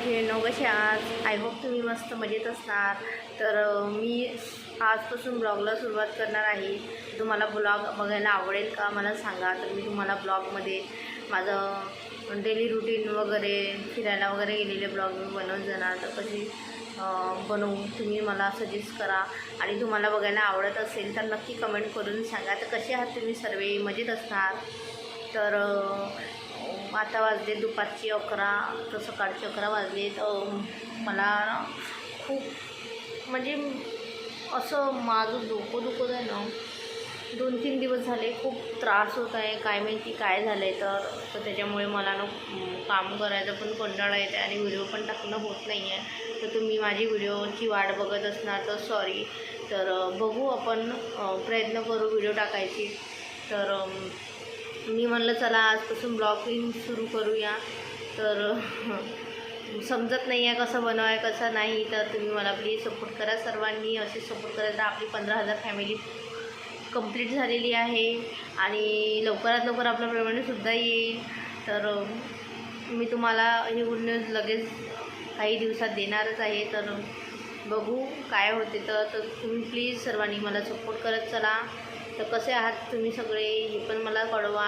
मैत्रिणींनो, कसे आहात? आय होप तुम्ही मस्त मजेत असणार. तर मी आजपासून ब्लॉगला सुरुवात करणार आहे. तुम्हाला ब्लॉग बघायला आवडेल का मला सांगा. तर मी तुम्हाला ब्लॉगमध्ये माझं डेली रुटीन वगैरे, फिरायला वगैरे गेलेले ब्लॉग मी बनवत जाणार. तर कशी बनवू तुम्ही मला सजेस्ट करा. आणि तुम्हाला बघायला आवडत असेल तर नक्की कमेंट करून सांगा. तर कसे आहात तुम्ही सर्व? मजेत असणार. तर आता वाजले दुपारची 11, तर सकाळचे 11 वाजले. तर मला खूप म्हणजे असं माझं डोकं दुखत आहे ना, 2-3 दिवस झाले. खूप त्रास होत आहे. काय माहिती काय झालं आहे. तर त्याच्यामुळे मला ना काम करायचं पण कंटाळा येते आणि व्हिडिओ पण टाकणं होत नाही आहे. तर तुम्ही माझी व्हिडिओची वाट बघत असणार तर सॉरी. तर बघू, आपण प्रयत्न करू व्हिडिओ टाकायची. तर मी म्हणलं चला आजपासून ब्लॉगिंग सुरू करूया. तर समजत नाही आहे कसं बनवाय कसं नाही. तर तुम्ही मला प्लीज सपोर्ट करा. सर्वांनी असे सपोर्ट करत राहा. आपली 15,000 फॅमिली कंप्लीट झालेली आहे आणि लवकरात लवकर आपला पेमेंटसुद्धा येईल. तर मी तुम्हाला ही गुड न्यूज लगेच काही दिवसात देणारच आहे. तर बघू काय होते. तर तुम्ही प्लीज सर्वांनी मला सपोर्ट करत चला. तर कसे आहात तुम्ही सगळे हे पण मला कळवा.